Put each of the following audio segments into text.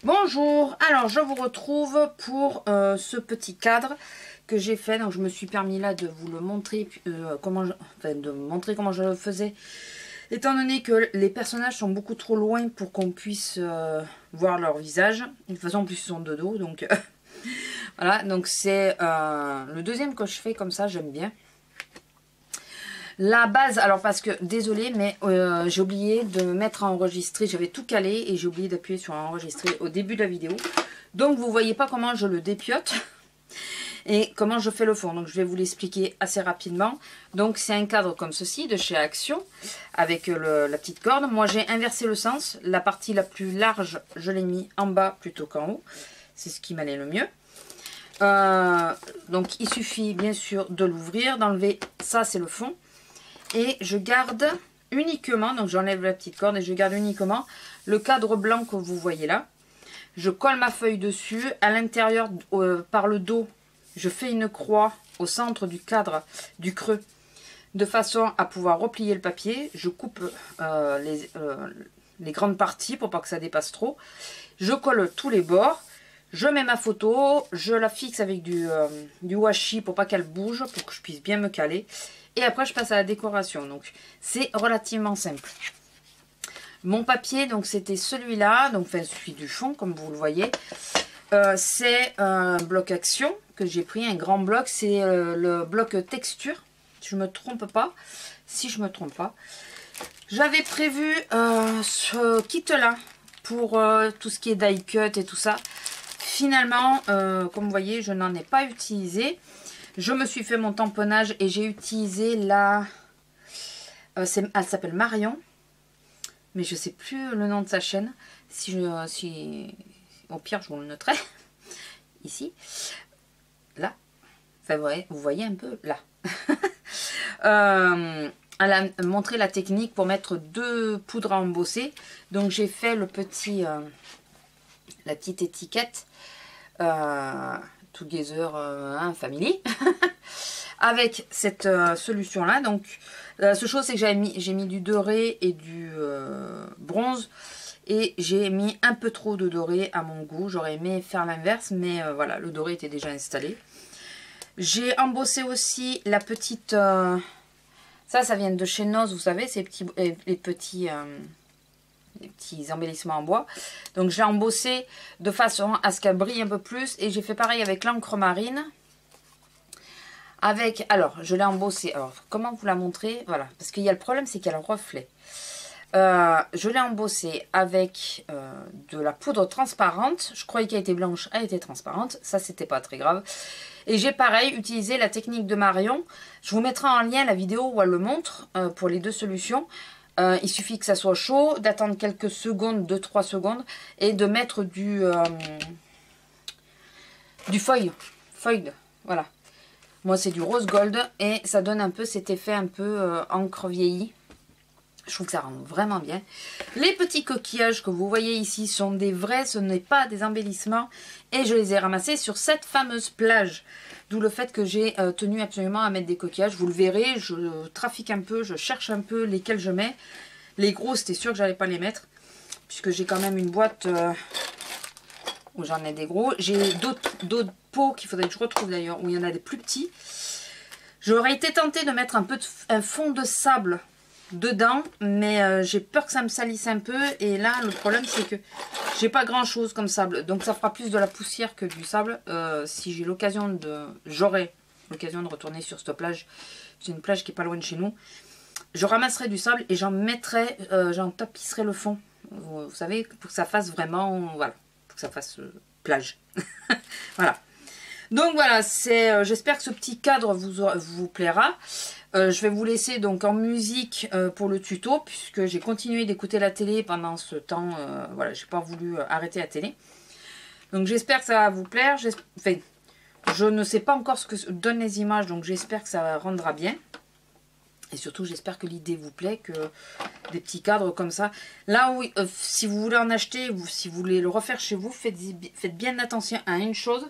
Bonjour, alors je vous retrouve pour ce petit cadre que j'ai fait. Donc je me suis permis là de vous le montrer, de montrer comment je le faisais. Étant donné que les personnages sont beaucoup trop loin pour qu'on puisse voir leur visage. De toute façon en plus ils sont de dos, donc voilà. Donc c'est le deuxième que je fais comme ça, j'aime bien. La base, alors parce que, désolé, mais j'ai oublié de mettre à enregistrer, j'avais tout calé et j'ai oublié d'appuyer sur enregistrer au début de la vidéo. Donc vous voyez pas comment je le dépiote et comment je fais le fond. Donc je vais vous l'expliquer assez rapidement. Donc c'est un cadre comme ceci de chez Action avec la petite corde. Moi j'ai inversé le sens, la partie la plus large je l'ai mis en bas plutôt qu'en haut. C'est ce qui m'allait le mieux. Donc il suffit bien sûr de l'ouvrir, d'enlever, ça c'est le fond. Et je garde uniquement, donc j'enlève la petite corde et je garde uniquement le cadre blanc que vous voyez là. Je colle ma feuille dessus. À l'intérieur, par le dos, je fais une croix au centre du cadre, du creux, de façon à pouvoir replier le papier. Je coupe les grandes parties pour pas que ça dépasse trop. Je colle tous les bords. Je mets ma photo, je la fixe avec du washi pour pas qu'elle bouge, pour que je puisse bien me caler. Et après, je passe à la décoration. Donc, c'est relativement simple. Mon papier, donc c'était celui-là, donc enfin celui du fond, comme vous le voyez. C'est un bloc Action que j'ai pris, un grand bloc. C'est le bloc texture, si je ne me trompe pas. Si je me trompe pas. J'avais prévu ce kit-là pour tout ce qui est die cut et tout ça. Finalement, comme vous voyez, je n'en ai pas utilisé. Je me suis fait mon tamponnage et j'ai utilisé la... elle s'appelle Marion. Mais je ne sais plus le nom de sa chaîne. Au pire, je vous le noterai. Ici. Là. Enfin, vous voyez un peu là. Elle a montré la technique pour mettre 2 poudres à embosser. Donc j'ai fait le petit... la petite étiquette. Together Family avec cette solution là. Donc la seule chose c'est que j'ai mis du doré et du bronze et j'ai mis un peu trop de doré à mon goût. J'aurais aimé faire l'inverse, mais voilà, le doré était déjà installé. J'ai embossé aussi la petite ça vient de chez Noz, vous savez, ces petits les petits embellissements en bois. Donc j'ai embossé de façon à ce qu'elle brille un peu plus. Et j'ai fait pareil avec l'encre marine. Alors, je l'ai embossé. Alors, comment vous la montrer? Voilà, parce qu'il y a le problème, c'est qu'il y a le reflet. Je l'ai embossé avec de la poudre transparente. Je croyais qu'elle était blanche, elle était transparente. Ça, c'était pas très grave. Et j'ai pareil utilisé la technique de Marion. Je vous mettrai en lien la vidéo où elle le montre pour les 2 solutions. Il suffit que ça soit chaud, d'attendre quelques secondes, 2-3 secondes, et de mettre du foil, voilà. Moi c'est du rose gold, et ça donne un peu cet effet un peu encre vieillie. Je trouve que ça rend vraiment bien. Les petits coquillages que vous voyez ici sont des vrais, ce n'est pas des embellissements, et je les ai ramassés sur cette fameuse plage. D'où le fait que j'ai tenu absolument à mettre des coquillages. Vous le verrez, je trafique un peu, je cherche un peu lesquels je mets. Les gros, c'était sûr que j'allais pas les mettre. Puisque j'ai quand même une boîte où j'en ai des gros. J'ai d'autres pots qu'il faudrait que je retrouve d'ailleurs, où il y en a des plus petits. J'aurais été tentée de mettre un fond de sable dedans, mais j'ai peur que ça me salisse un peu. Et là, le problème, c'est que j'ai pas grand chose comme sable, donc ça fera plus de la poussière que du sable. Si j'ai l'occasion j'aurai l'occasion de retourner sur cette plage, c'est une plage qui est pas loin de chez nous, je ramasserai du sable et j'en mettrai, j'en tapisserai le fond, vous savez, pour que ça fasse vraiment, voilà, pour que ça fasse plage. Voilà. Donc voilà, j'espère que ce petit cadre vous plaira. Je vais vous laisser donc en musique pour le tuto, puisque j'ai continué d'écouter la télé pendant ce temps. Voilà, j'ai pas voulu arrêter la télé. Donc j'espère que ça va vous plaire. Enfin, je ne sais pas encore ce que donnent les images, donc j'espère que ça rendra bien. Et surtout, j'espère que l'idée vous plaît, que des petits cadres comme ça. Là où, si vous voulez en acheter, si vous voulez le refaire chez vous, faites bien attention à une chose.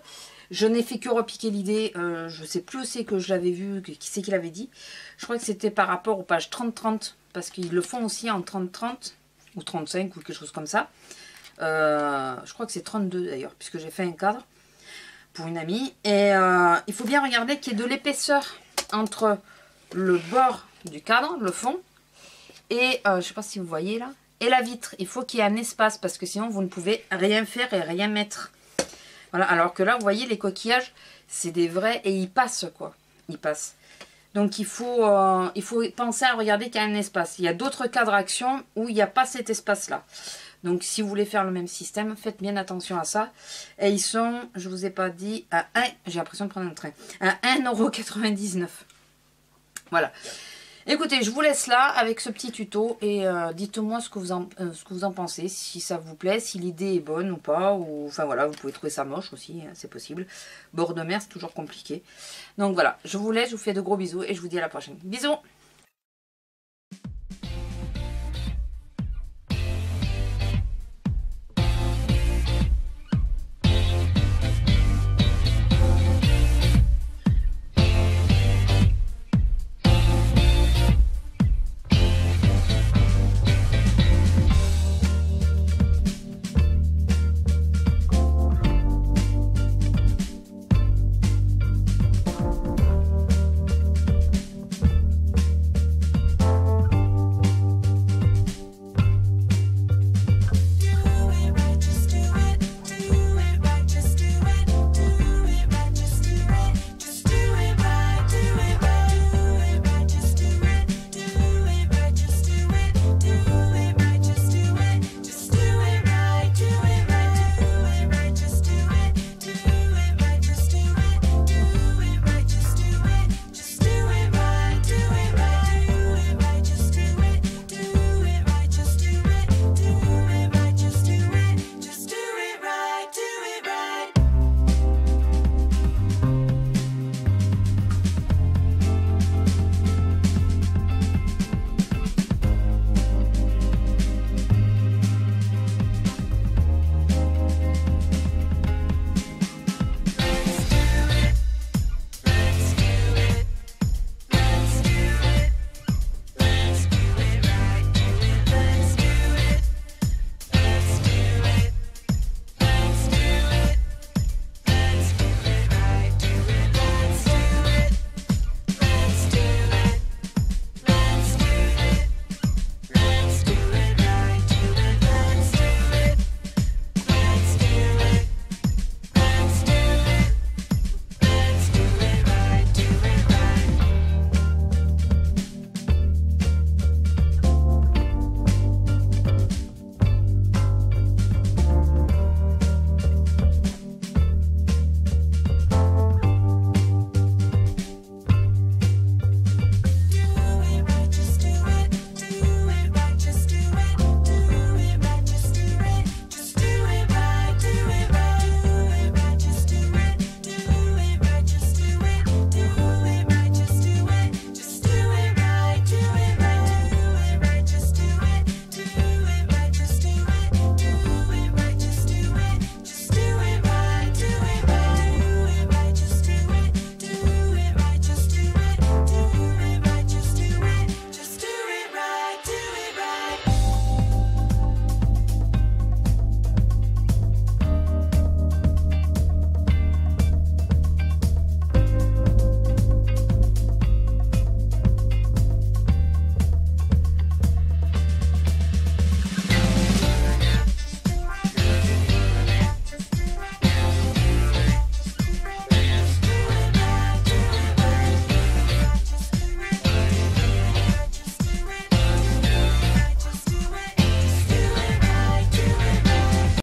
Je n'ai fait que repiquer l'idée, je ne sais plus où c'est que je l'avais vu, qui c'est qui l'avait dit. Je crois que c'était par rapport aux pages 30-30, parce qu'ils le font aussi en 30-30, ou 35, ou quelque chose comme ça. Je crois que c'est 32 d'ailleurs, puisque j'ai fait un cadre pour une amie. Et il faut bien regarder qu'il y ait de l'épaisseur entre le bord du cadre, le fond, et je ne sais pas si vous voyez là, et la vitre. Il faut qu'il y ait un espace, parce que sinon vous ne pouvez rien faire et rien mettre. Voilà, alors que là, vous voyez, les coquillages, c'est des vrais, et ils passent, quoi. Ils passent. Donc il faut penser à regarder qu'il y a un espace. Il y a d'autres cadres action où il n'y a pas cet espace-là. Donc si vous voulez faire le même système, faites bien attention à ça. Et ils sont, je vous ai pas dit, à 1, j'ai l'impression de prendre un train, à 1,99 €. Voilà. Écoutez, je vous laisse là avec ce petit tuto et dites-moi ce que vous en pensez, si ça vous plaît, si l'idée est bonne ou pas, ou enfin voilà, vous pouvez trouver ça moche aussi, hein, c'est possible. Bord de mer, c'est toujours compliqué. Donc voilà, je vous laisse, je vous fais de gros bisous et je vous dis à la prochaine. Bisous!